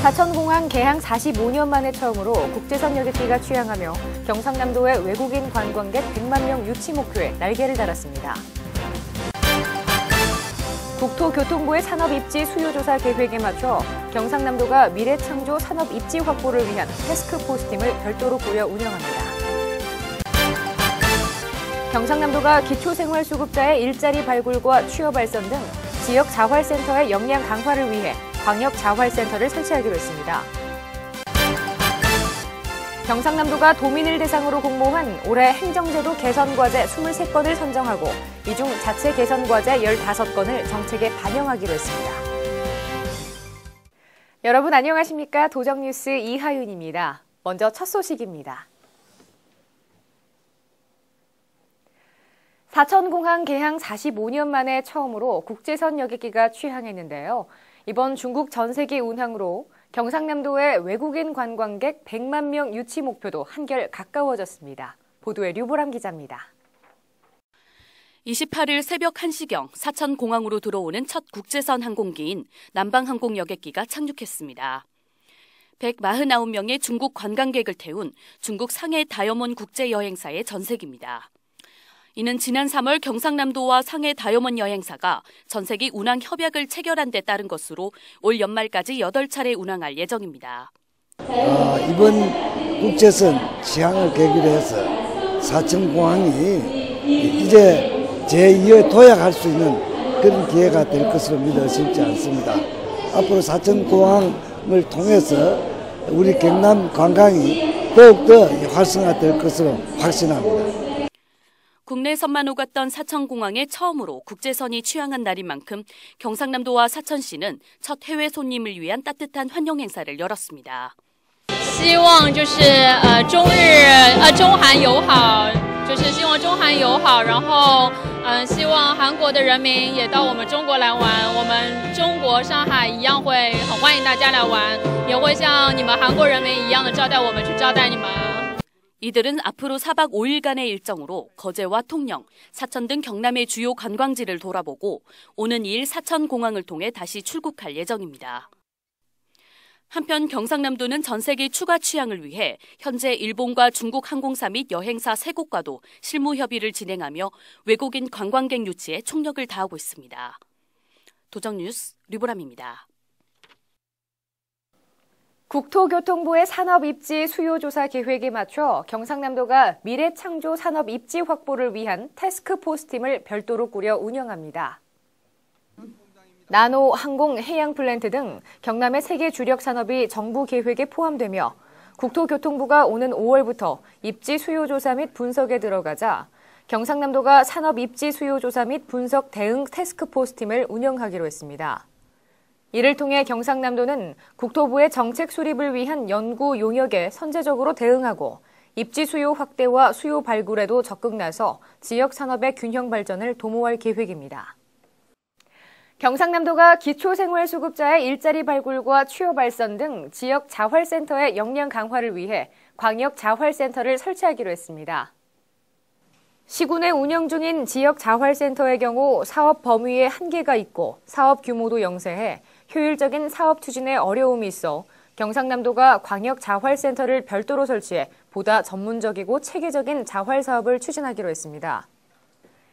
사천공항 개항 45년 만에 처음으로 국제선 여객기가 취항하며 경상남도의 외국인 관광객 100만 명 유치 목표에 날개를 달았습니다. 국토교통부의 산업입지 수요조사 계획에 맞춰 경상남도가 미래창조 산업입지 확보를 위한 태스크포스팀을 별도로 꾸려 운영합니다. 경상남도가 기초생활수급자의 일자리 발굴과 취업 발전 등 지역 자활센터의 역량 강화를 위해 광역자활센터를 설치하기로 했습니다. 경상남도가 도민을 대상으로 공모한 올해 행정제도 개선과제 23건을 선정하고 이 중 자체 개선과제 15건을 정책에 반영하기로 했습니다. 여러분 안녕하십니까? 도정뉴스 이하윤입니다. 먼저 첫 소식입니다. 사천공항 개항 45년 만에 처음으로 국제선 여객기가 취항했는데요. 이번 중국 전세기 운항으로 경상남도의 외국인 관광객 100만 명 유치 목표도 한결 가까워졌습니다. 보도에 류보람 기자입니다. 28일 새벽 1시경 사천공항으로 들어오는 첫 국제선 항공기인 남방항공 여객기가 착륙했습니다. 149명의 중국 관광객을 태운 중국 상해 다이아몬드 국제여행사의 전세기입니다. 이는 지난 3월 경상남도와 상해 다이아몬드 여행사가 전세기 운항 협약을 체결한 데 따른 것으로 올 연말까지 8차례 운항할 예정입니다. 이번 국제선 취항을 계기로 해서 사천공항이 이제 제2의 도약할 수 있는 그런 기회가 될 것으로 믿어 의심치 않습니다. 앞으로 사천공항을 통해서 우리 경남 관광이 더욱더 활성화될 것으로 확신합니다. 국내선만 오갔던 사천공항에 처음으로 국제선이 취항한 날인 만큼 경상남도와 사천시는 첫 해외 손님을 위한 따뜻한 환영 행사를 열었습니다. 希望中韩友好，希望中韩友好，然后希望韩国的人民也到我们中国来玩，我们中国上海一样会很欢迎大家来玩，也会像你们韩国人民一样的招待我们，去招待你们。 이들은 앞으로 4박 5일간의 일정으로 거제와 통영, 사천 등 경남의 주요 관광지를 돌아보고 오는 2일 사천공항을 통해 다시 출국할 예정입니다. 한편 경상남도는 전세기 추가 취항을 위해 현재 일본과 중국 항공사 및 여행사 3곳과도 실무 협의를 진행하며 외국인 관광객 유치에 총력을 다하고 있습니다. 도정뉴스 류보람입니다. 국토교통부의 산업입지 수요조사 계획에 맞춰 경상남도가 미래창조 산업입지 확보를 위한 태스크포스팀을 별도로 꾸려 운영합니다. 나노, 항공, 해양플랜트 등 경남의 3개 주력 산업이 정부 계획에 포함되며 국토교통부가 오는 5월부터 입지 수요조사 및 분석에 들어가자 경상남도가 산업입지 수요조사 및 분석 대응 태스크포스팀을 운영하기로 했습니다. 이를 통해 경상남도는 국토부의 정책 수립을 위한 연구 용역에 선제적으로 대응하고 입지 수요 확대와 수요 발굴에도 적극 나서 지역 산업의 균형 발전을 도모할 계획입니다. 경상남도가 기초생활수급자의 일자리 발굴과 취업 발전 등 지역 자활센터의 역량 강화를 위해 광역자활센터를 설치하기로 했습니다. 시군에 운영 중인 지역 자활센터의 경우 사업 범위에 한계가 있고 사업 규모도 영세해 효율적인 사업 추진에 어려움이 있어 경상남도가 광역자활센터를 별도로 설치해 보다 전문적이고 체계적인 자활 사업을 추진하기로 했습니다.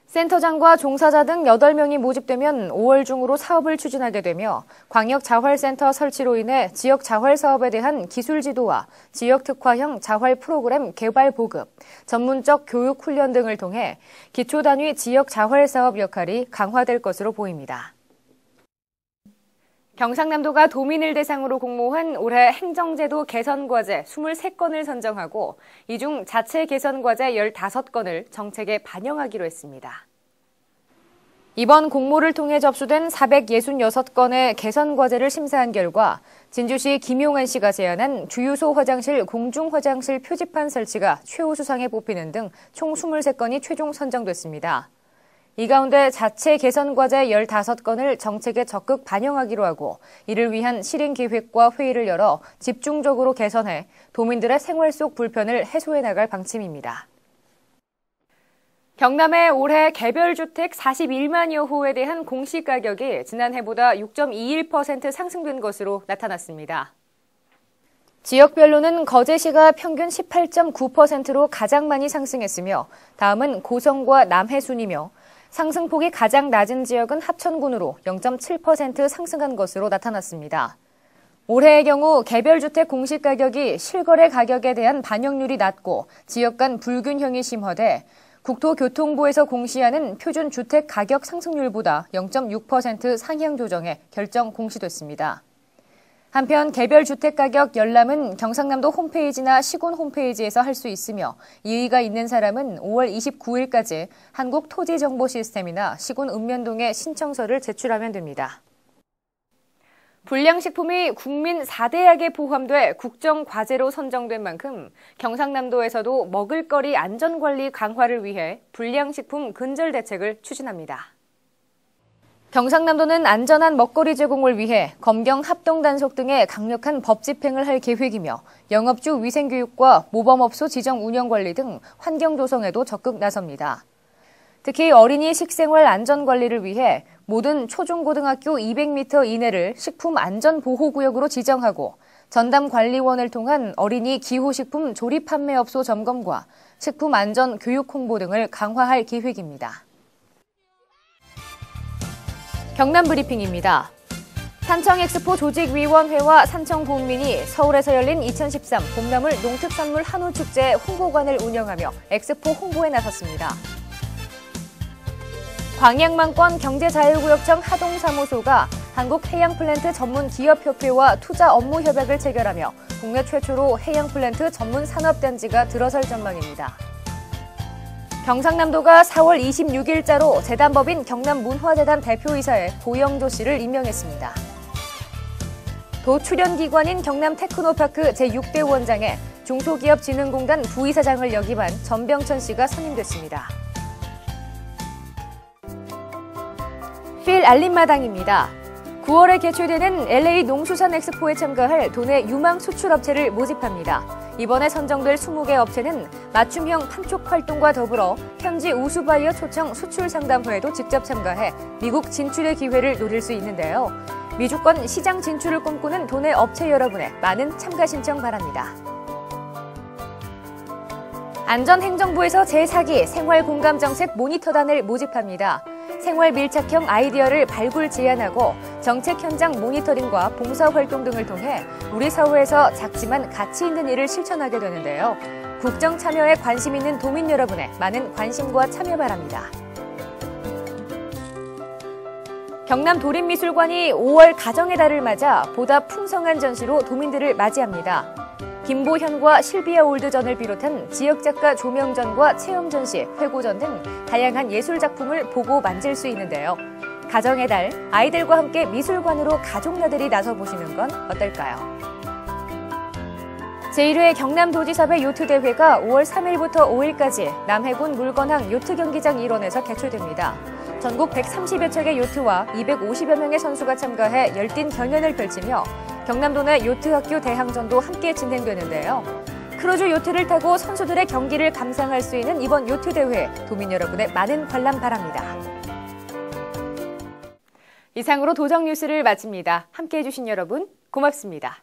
센터장과 종사자 등 8명이 모집되면 5월 중으로 사업을 추진하게 되며 광역자활센터 설치로 인해 지역 자활 사업에 대한 기술 지도와 지역 특화형 자활 프로그램 개발 보급, 전문적 교육 훈련 등을 통해 기초 단위 지역 자활 사업 역할이 강화될 것으로 보입니다. 경상남도가 도민을 대상으로 공모한 올해 행정제도 개선과제 23건을 선정하고 이 중 자체 개선과제 15건을 정책에 반영하기로 했습니다. 이번 공모를 통해 접수된 466건의 개선과제를 심사한 결과 진주시 김용환 씨가 제안한 주유소 화장실 공중화장실 표지판 설치가 최우수상에 뽑히는 등 총 23건이 최종 선정됐습니다. 이 가운데 자체 개선 과제 15건을 정책에 적극 반영하기로 하고 이를 위한 실행 계획과 회의를 열어 집중적으로 개선해 도민들의 생활 속 불편을 해소해 나갈 방침입니다. 경남의 올해 개별주택 41만여 호에 대한 공시가격이 지난해보다 6.21% 상승된 것으로 나타났습니다. 지역별로는 거제시가 평균 18.9%로 가장 많이 상승했으며 다음은 고성과 남해 순이며 상승폭이 가장 낮은 지역은 합천군으로 0.7% 상승한 것으로 나타났습니다. 올해의 경우 개별주택 공시가격이 실거래 가격에 대한 반영률이 낮고 지역 간 불균형이 심화돼 국토교통부에서 공시하는 표준주택 가격 상승률보다 0.6% 상향 조정에 결정 공시됐습니다. 한편 개별 주택가격 열람은 경상남도 홈페이지나 시군 홈페이지에서 할 수 있으며 이의가 있는 사람은 5월 29일까지 한국토지정보시스템이나 시군 읍면동에 신청서를 제출하면 됩니다. 불량식품이 국민 4대약에 포함돼 국정과제로 선정된 만큼 경상남도에서도 먹을거리 안전관리 강화를 위해 불량식품 근절 대책을 추진합니다. 경상남도는 안전한 먹거리 제공을 위해 검경 합동단속 등의 강력한 법 집행을 할 계획이며 영업주 위생교육과 모범업소 지정 운영관리 등 환경 조성에도 적극 나섭니다. 특히 어린이 식생활 안전관리를 위해 모든 초중고등학교 200m 이내를 식품안전보호구역으로 지정하고 전담관리원을 통한 어린이 기호식품 조립 판매업소 점검과 식품안전 교육 홍보 등을 강화할 계획입니다. 경남 브리핑입니다. 산청엑스포 조직위원회와 산청군민이 서울에서 열린 2013 봄나물 농특산물 한우축제 홍보관을 운영하며 엑스포 홍보에 나섰습니다. 광양만권 경제자유구역청 하동사무소가 한국해양플랜트 전문기업협회와 투자 업무 협약을 체결하며 국내 최초로 해양플랜트 전문 산업단지가 들어설 전망입니다. 경상남도가 4월 26일자로 재단법인 경남문화재단 대표이사에 고영조 씨를 임명했습니다. 도 출연기관인 경남테크노파크 제6대 원장에 중소기업진흥공단 부이사장을 역임한 전병천 씨가 선임됐습니다. 필 알림마당입니다. 9월에 개최되는 LA 농수산 엑스포에 참가할 도내 유망 수출업체를 모집합니다. 이번에 선정될 20개 업체는 맞춤형 판촉 활동과 더불어 현지 우수바이어 초청 수출 상담회에도 직접 참가해 미국 진출의 기회를 노릴 수 있는데요. 미주권 시장 진출을 꿈꾸는 도내 업체 여러분의 많은 참가 신청 바랍니다. 안전행정부에서 제4기 생활공감정책 모니터단을 모집합니다. 생활 밀착형 아이디어를 발굴 제안하고 정책 현장 모니터링과 봉사활동 등을 통해 우리 사회에서 작지만 가치 있는 일을 실천하게 되는데요. 국정 참여에 관심 있는 도민 여러분의 많은 관심과 참여 바랍니다. 경남 도립미술관이 5월 가정의 달을 맞아 보다 풍성한 전시로 도민들을 맞이합니다. 김보현과 실비아 올드전을 비롯한 지역작가 조명전과 체험전시, 회고전 등 다양한 예술작품을 보고 만질 수 있는데요. 가정의 달, 아이들과 함께 미술관으로 가족나들이 나서보시는 건 어떨까요? 제1회 경남도지사배 요트대회가 5월 3일부터 5일까지 남해군 물건항 요트경기장 일원에서 개최됩니다. 전국 130여 척의 요트와 250여 명의 선수가 참가해 열띤 경연을 펼치며 경남도 내 요트학교 대항전도 함께 진행되는데요. 크루즈 요트를 타고 선수들의 경기를 감상할 수 있는 이번 요트대회, 도민 여러분의 많은 관람 바랍니다. 이상으로 도정 뉴스를 마칩니다. 함께해 주신 여러분 고맙습니다.